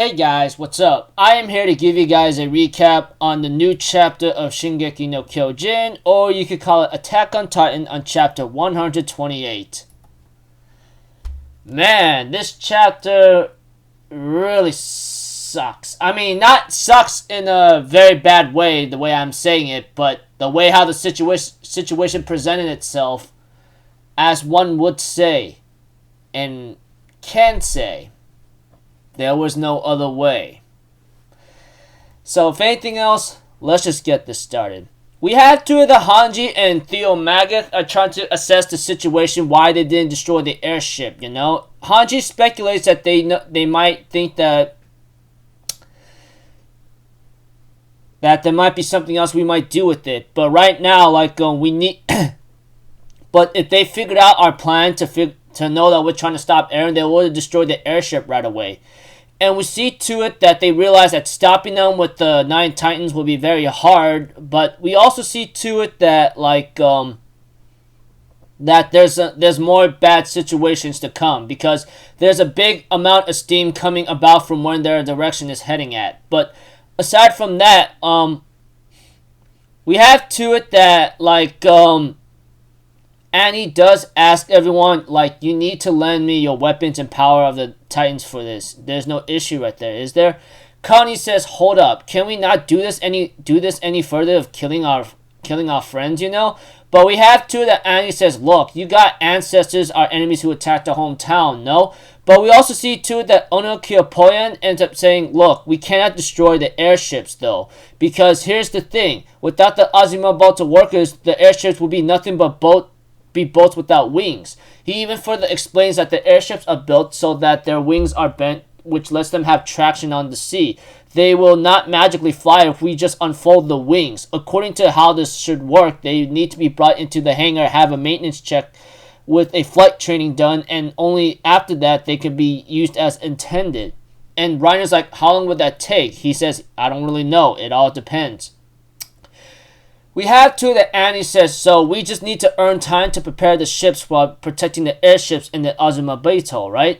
Hey guys, what's up? I am here to give you guys a recap on the new chapter of Shingeki no Kyojin, or you could call it Attack on Titan on chapter 128. Man, this chapter really sucks. I mean, not sucks in a very bad way, the way I'm saying it, but the way how the situation presented itself, as one would say, and can say, there was no other way. So if anything else, let's just get this started. We have two of the Hanji and Theo Maggoth are trying to assess the situation, why they didn't destroy the airship, you know. Hanji speculates that they might think that there might be something else we might do with it. But right now, we need... but if they figured out our plan to know that we're trying to stop Eren, they would have destroyed the airship right away. And we see to it that they realize that stopping them with the 9 Titans will be very hard. But we also see to it that that there's more bad situations to come, because there's a big amount of steam coming about from where their direction is heading at. But aside from that, we have to it that Annie does ask everyone, you need to lend me your weapons and power of the Titans for this. There's no issue right there, is there? Connie says, hold up, can we not do this any further of killing our friends, you know? But we have to that Annie says, look, you got ancestors, our enemies who attacked our hometown, no? But we also see too that Ono Kyopoyan ends up saying, look, we cannot destroy the airships though. Because here's the thing, without the Azuma Balta workers, the airships will be nothing but boats without wings. He even further explains that the airships are built so that their wings are bent, which lets them have traction on the sea. They will not magically fly if we just unfold the wings. According to how this should work, they need to be brought into the hangar, have a maintenance check with a flight training done, and only after that they can be used as intended. And Reiner's like, how long would that take? He says, I don't really know. It all depends. We have to that Annie says, so we just need to earn time to prepare the ships while protecting the airships in the Azuma Beito, right?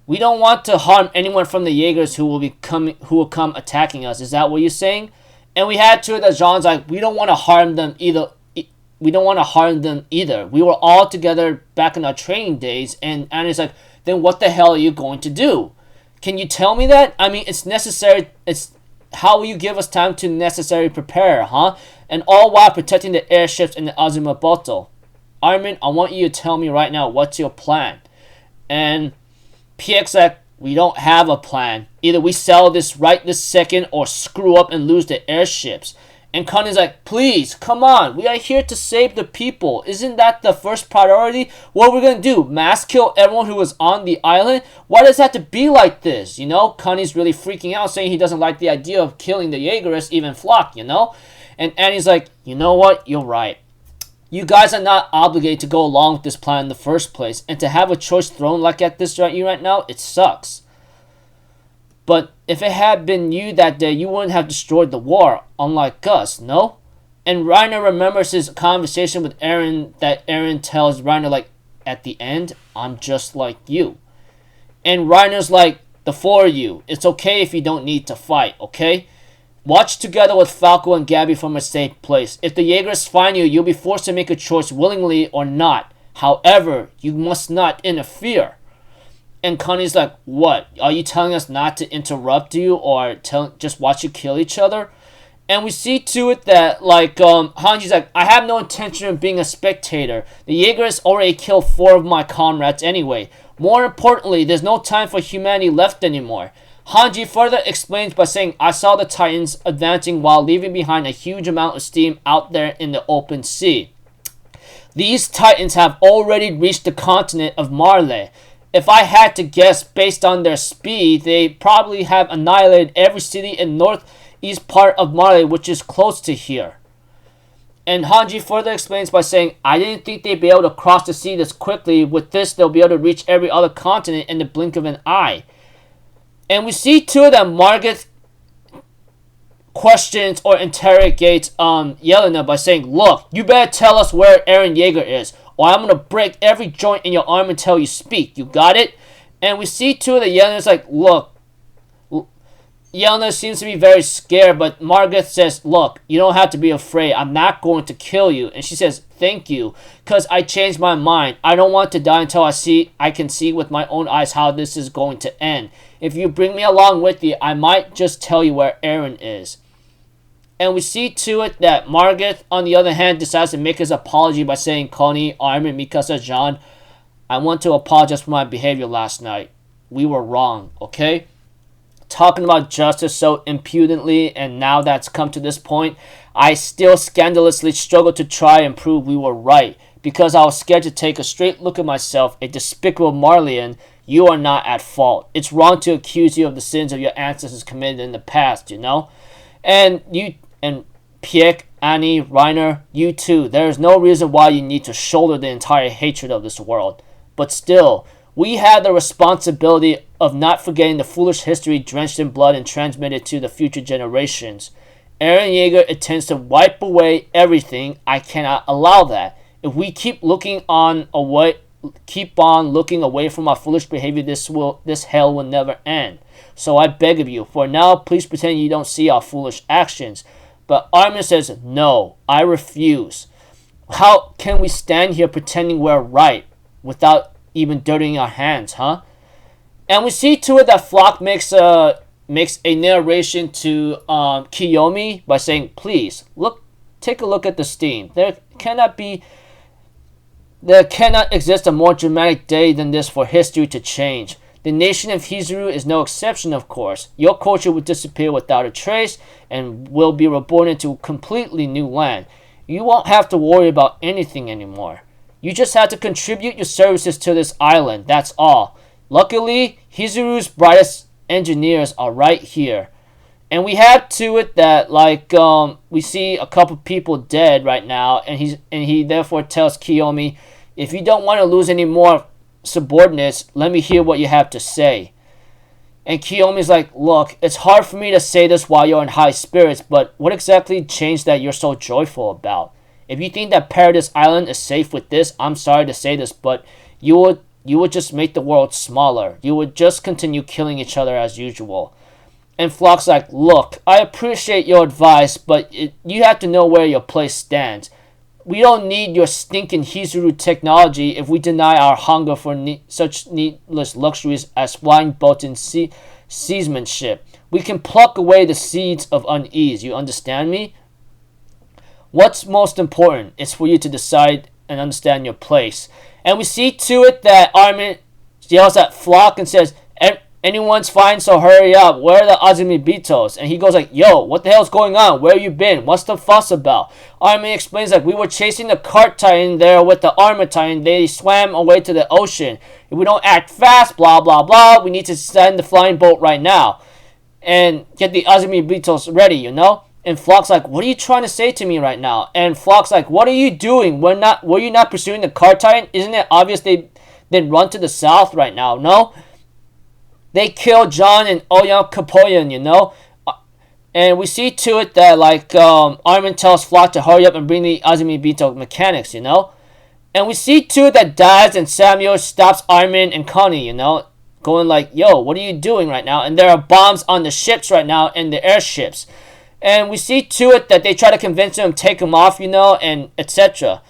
We don't want to harm anyone from the Jaegers who will come attacking us. Is that what you're saying? And we had to that Jean's like, we don't want to harm them either. We don't want to harm them either. We were all together back in our training days, and Annie's like, then what the hell are you going to do? Can you tell me that? I mean, it's necessary. How will you give us time to necessarily prepare, huh? And all while protecting the airships in the Azuma Beito. Armin, I want you to tell me right now, what's your plan? And PX like, we don't have a plan. Either we sell this right this second or screw up and lose the airships. And Connie's like, please, come on. We are here to save the people. Isn't that the first priority? What are we going to do? Mass kill everyone who was on the island? Why does it have to be like this? You know, Connie's really freaking out, saying he doesn't like the idea of killing the Jaegerists, even Flock, you know? And Annie's like, you know what? You're right. You guys are not obligated to go along with this plan in the first place. And to have a choice thrown like at this right now, it sucks. But if it had been you that day, you wouldn't have destroyed the war, unlike us, no? And Reiner remembers his conversation with Eren, that Eren tells Reiner, at the end, I'm just like you. And Reiner's like, the four of you, it's okay if you don't need to fight, okay? Watch together with Falco and Gabby from a safe place. If the Jaegers find you, you'll be forced to make a choice willingly or not. However, you must not interfere. And Connie's like, what? Are you telling us not to interrupt you or just watch you kill each other? And we see to it that, Hanji's like, I have no intention of being a spectator. The Jaegers already killed 4 of my comrades anyway. More importantly, there's no time for humanity left anymore. Hanji further explains by saying, I saw the Titans advancing while leaving behind a huge amount of steam out there in the open sea. These Titans have already reached the continent of Marley. If I had to guess, based on their speed, they probably have annihilated every city in northeast part of Marley, which is close to here. And Hanji further explains by saying, I didn't think they'd be able to cross the sea this quickly. With this, they'll be able to reach every other continent in the blink of an eye. And we see too that Margaret questions or interrogates Yelena by saying, look, you better tell us where Eren Yeager is, or I'm going to break every joint in your arm until you speak. You got it? And we see too that Yelena's like, look, Yelena seems to be very scared, but Margaret says, look, you don't have to be afraid. I'm not going to kill you. And she says, thank you, because I changed my mind. I don't want to die until I can see with my own eyes how this is going to end. If you bring me along with you, I might just tell you where Eren is. And we see to it that Margaret, on the other hand, decides to make his apology by saying, Connie, Armin, Mikasa, Jean, I want to apologize for my behavior last night. We were wrong, okay? Talking about justice so impudently, and now that's come to this point, I still scandalously struggle to try and prove we were right, because I was scared to take a straight look at myself, a despicable Marleyan. You are not at fault. It's wrong to accuse you of the sins of your ancestors committed in the past, you know? And you, and Pieck, Annie, Reiner, you too, there is no reason why you need to shoulder the entire hatred of this world. But still, we have the responsibility of not forgetting the foolish history drenched in blood and transmitted to the future generations. Eren Yeager intends to wipe away everything. I cannot allow that. If we keep on looking away from our foolish behavior, this hell will never end. So I beg of you, for now, please pretend you don't see our foolish actions. But Armin says, no, I refuse. How can we stand here pretending we're right without even dirtying our hands, huh? And we see to it that Flock makes a narration to Kiyomi by saying, please, take a look at the steam. There cannot exist a more dramatic day than this for history to change. The nation of Hizuru is no exception, of course. Your culture will disappear without a trace and will be reborn into a completely new land. You won't have to worry about anything anymore. You just have to contribute your services to this island, that's all. Luckily, Hizuru's brightest engineers are right here. And we have to it that, we see a couple people dead right now, and he therefore tells Kiyomi, if you don't want to lose any more subordinates, let me hear what you have to say. And Kiyomi's like, look, it's hard for me to say this while you're in high spirits, but what exactly changed that you're so joyful about? If you think that Paradise Island is safe with this, I'm sorry to say this, but you would just make the world smaller. You would just continue killing each other as usual. And Flock's like, look, I appreciate your advice, but you have to know where your place stands. We don't need your stinking Hizuru technology if we deny our hunger for such needless luxuries as flying boats and seamanship. We can pluck away the seeds of unease, you understand me? What's most important is for you to decide and understand your place. And we see to it that Armin yells at Flock and says, anyone's fine, so hurry up. Where are the Azumibitos? And he goes like, yo, what the hell's going on? Where you been? What's the fuss about? Armin explains like, we were chasing the cart titan there with the armor titan. They swam away to the ocean. If we don't act fast, blah, blah, blah, we need to send the flying boat right now. And get the Azumibitos ready, you know? And Flock's like, what are you trying to say to me right now? And Flock's like, what are you doing? Were you not pursuing the car titan? Isn't it obvious they run to the south right now? No? They killed John and Oyan Kapoyan, you know? And we see to it that, Armin tells Flock to hurry up and bring the Azumibito mechanics, you know? And we see to it that Daz and Samuel stops Armin and Connie, you know? Going like, yo, what are you doing right now? And there are bombs on the ships right now and the airships. And we see to it that they try to convince him to take him off, you know, and etc.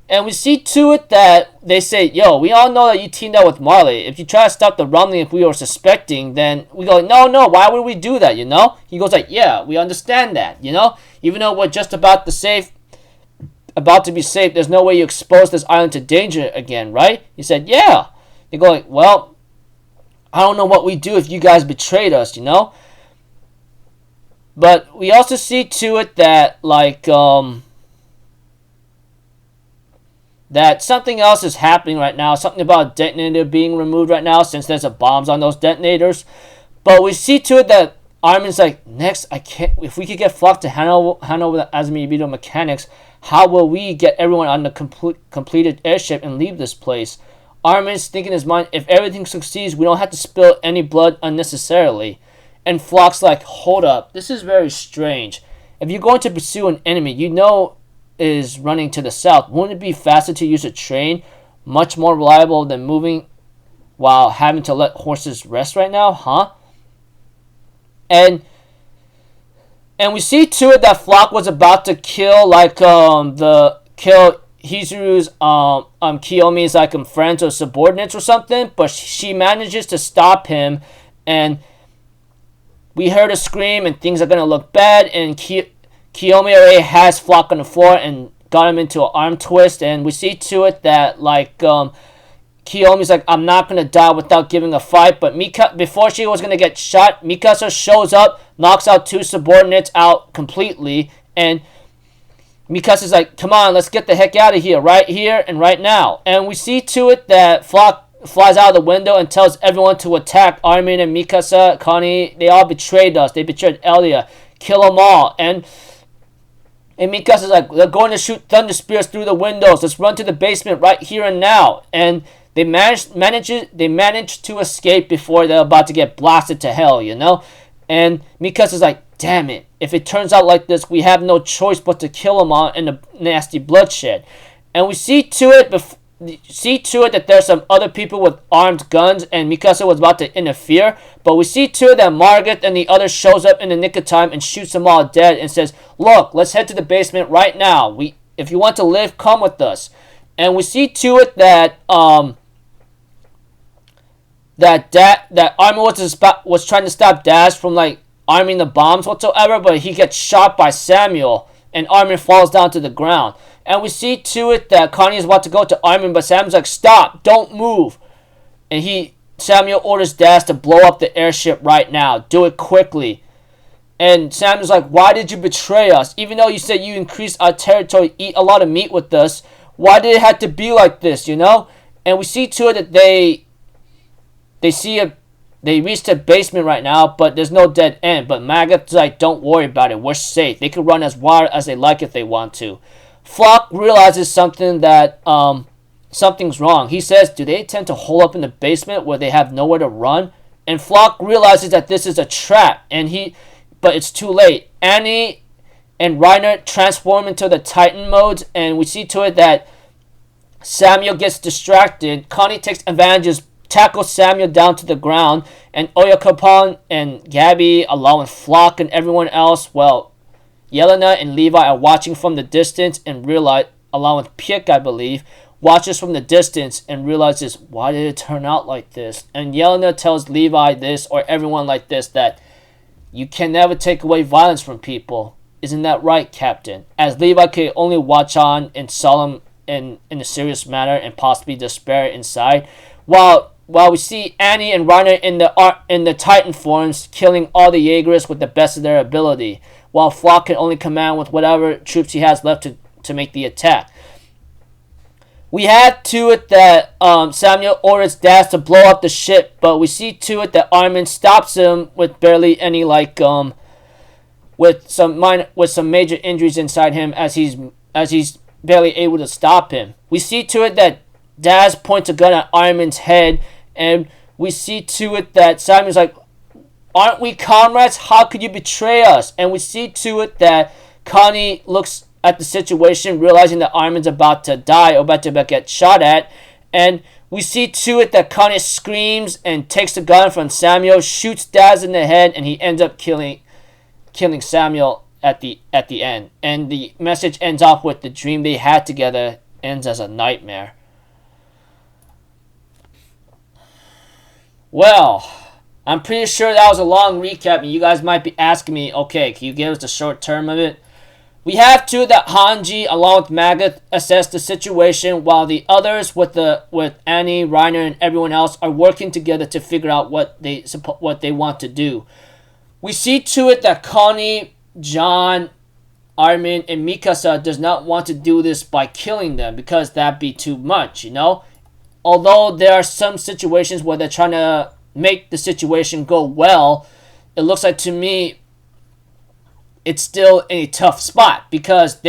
And we see to it that they say, yo, we all know that you teamed up with Marley. If you try to stop the rumbling if we were suspecting, then we go, no, why would we do that, you know? He goes like, yeah, we understand that, you know? Even though we're just about to be safe, there's no way you expose this island to danger again, right? He said, yeah. They go like, well, I don't know what we'd do if you guys betrayed us, you know? But we also see to it that, that something else is happening right now. Something about a detonator being removed right now since there's bombs on those detonators. But we see to it that Armin's like, next, if we could get Flock to hand over the Azumibito mechanics, how will we get everyone on the completed airship and leave this place? Armin's thinking in his mind, if everything succeeds, we don't have to spill any blood unnecessarily. And Flock's like, hold up, this is very strange. If you're going to pursue an enemy you know is running to the south, wouldn't it be faster to use a train? Much more reliable than moving while having to let horses rest right now, huh? And we see to it that Flock was about to kill kill Hizuru's Kiyomi's friends or subordinates or something, but she manages to stop him, and we heard a scream and things are gonna look bad, and Kiyomi already has Flock on the floor and got him into an arm twist, and we see to it that Kiyomi's like, I'm not gonna die without giving a fight, but before she was gonna get shot, Mikasa shows up, knocks out 2 subordinates out completely, and Mikasa's like, come on, let's get the heck out of here, right here and right now. And we see to it that Flock flies out of the window and tells everyone to attack Armin and Mikasa, Connie. They all betrayed us. They betrayed Elia. Kill them all. And Mikasa's like, they're going to shoot thunder spears through the windows. Let's run to the basement right here and now. And they managed to escape before they're about to get blasted to hell, you know? And Mikasa's like, damn it. If it turns out like this, we have no choice but to kill them all in the nasty bloodshed. And we see to it that there's some other people with armed guns, and Mikasa was about to interfere. But we see to it that Margaret and the others shows up in the nick of time and shoots them all dead and says, look, let's head to the basement right now. If you want to live, come with us. And we see to it that that Armin was trying to stop Dash from arming the bombs whatsoever, but he gets shot by Samuel, and Armin falls down to the ground. And we see to it that Connie is about to go to Armin, but Samuel's like, stop, don't move. And Samuel orders Dash to blow up the airship right now. Do it quickly. And Samuel's like, why did you betray us? Even though you said you increased our territory, eat a lot of meat with us, why did it have to be like this, you know? And we see to it that they reached the basement right now, but there's no dead end. But Maggot's like, don't worry about it. We're safe. They can run as wild as they like if they want to. Flock realizes something that something's wrong. He says, do they tend to hole up in the basement where they have nowhere to run? And Flock realizes that this is a trap, but it's too late. Annie and Reiner transform into the Titan modes, and we see to it that Samuel gets distracted. Connie takes advantage, tackles Samuel down to the ground, and Oyakopon and Gabby, along with Flock and everyone else, Yelena and Levi are watching from the distance and realize, along with Piek, I believe, watches from the distance and realizes, why did it turn out like this? And Yelena tells Levi this, or everyone like this, that you can never take away violence from people. Isn't that right, Captain? As Levi can only watch on in solemn and in a serious manner and possibly despair inside, while we see Annie and Reiner in the Titan forms killing all the Jaegerists with the best of their ability, while Flock can only command with whatever troops he has left to make the attack. We have to it that Samuel orders Dash to blow up the ship, but we see to it that Armin stops him with barely any with some major injuries inside him as he's barely able to stop him. We see to it that Dash points a gun at Armin's head, and we see to it that Samuel's like, aren't we comrades? How could you betray us? And we see to it that Connie looks at the situation, realizing that Armin's about to die or about to get shot at, and we see to it that Connie screams and takes the gun from Samuel, shoots Daz in the head, and he ends up killing Samuel at the end. And the message ends off with the dream they had together ends as a nightmare. Well, I'm pretty sure that was a long recap, and you guys might be asking me, okay, can you give us the short term of it? We have to that Hanji, along with Maggot, assess the situation, while the others, with Annie, Reiner, and everyone else, are working together to figure out what they want to do. We see to it that Connie, John, Armin, and Mikasa does not want to do this by killing them, because that'd be too much, you know? Although there are some situations where they're trying to make the situation go well, it looks like to me it's still in a tough spot, because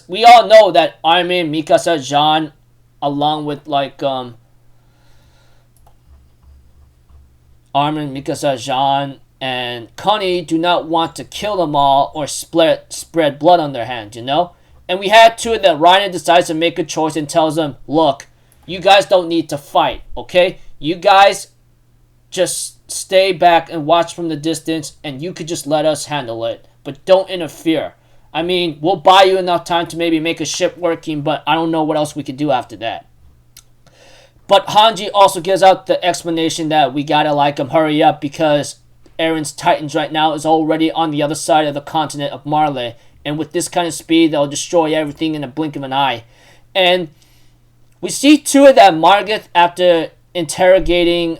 we all know that Armin, Mikasa, Jean, along with Armin, Mikasa, Jean, and Connie do not want to kill them all or spread blood on their hands, you know? And we had to it that Reiner decides to make a choice and tells them, look, you guys don't need to fight, okay? You guys just stay back and watch from the distance, and you could just let us handle it. But don't interfere. I mean, we'll buy you enough time to maybe make a ship working, but I don't know what else we could do after that. But Hanji also gives out the explanation that we gotta hurry up because Eren's Titans right now is already on the other side of the continent of Marley. And with this kind of speed, they'll destroy everything in a blink of an eye. And we see to it that Margit, after interrogating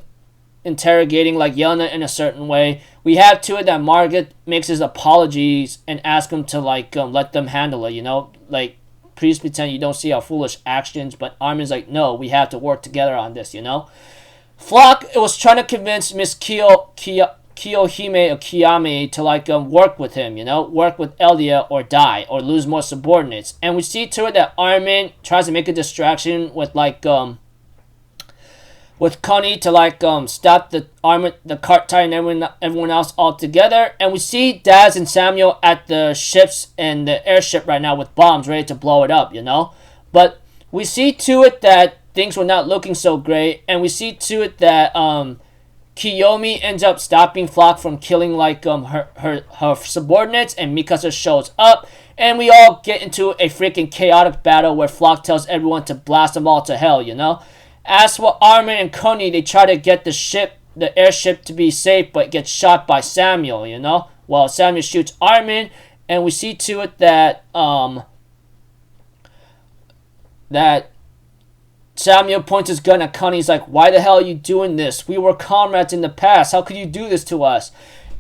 Yelena in a certain way, we have to it that Margit makes his apologies and asks him to let them handle it, you know? Please pretend you don't see our foolish actions, but Armin's like, no, we have to work together on this, you know? Flock was trying to convince Miss Kiyohime or Kiyami to work with him, you know? Work with Eldia or die or lose more subordinates. And we see to it that Armin tries to make a distraction with Connie to stop the cart tie and everyone else all together. And we see Daz and Samuel at the ships and the airship right now with bombs ready to blow it up, you know. But we see to it that things were not looking so great, and we see to it that Kiyomi ends up stopping Flock from killing her subordinates, and Mikasa shows up, and we all get into a freaking chaotic battle where Flock tells everyone to blast them all to hell, you know. As for Armin and Connie, they try to get the airship to be safe, but get shot by Samuel, you know? Well, Samuel shoots Armin, and we see to it that, that Samuel points his gun at Connie. He's like, why the hell are you doing this? We were comrades in the past. How could you do this to us?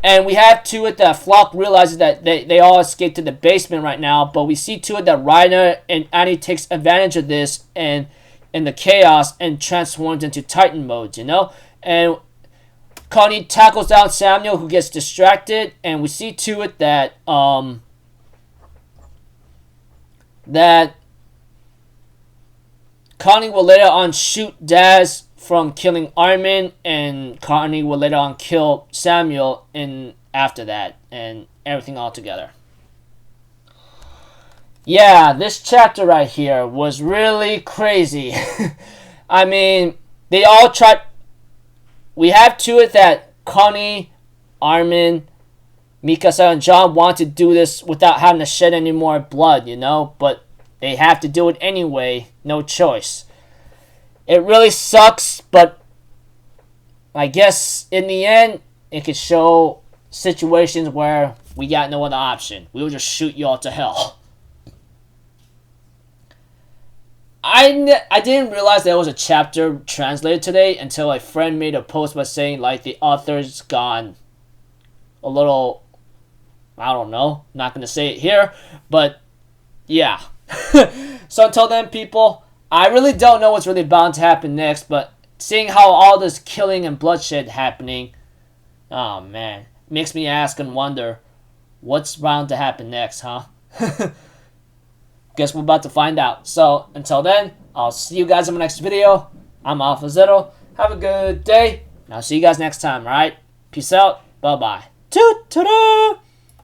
And we have to it that Flock realizes that they all escaped to the basement right now, but we see to it that Reiner and Annie takes advantage of this and in the chaos and transforms into Titan modes, you know? And Connie tackles down Samuel, who gets distracted, and we see to it that that Connie will later on shoot Daz from killing Armin, and Connie will later on kill Samuel after that, and everything all together. Yeah, this chapter right here was really crazy. I mean, they all tried. We have to it that Connie, Armin, Mikasa, and John want to do this without having to shed any more blood, you know? But they have to do it anyway. No choice. It really sucks, but I guess in the end, it could show situations where we got no other option. We'll just shoot you all to hell. I didn't realize there was a chapter translated today until a friend made a post by saying the author's gone a little, I don't know, not going to say it here, but yeah. So until then, people, I really don't know what's really bound to happen next, but seeing how all this killing and bloodshed happening, oh man, makes me ask and wonder, what's bound to happen next, huh? Guess we're about to find out. So, until then, I'll see you guys in my next video. I'm Alpha Zero. Have a good day. And I'll see you guys next time, alright? Peace out. Bye-bye. Toot-toot-toot!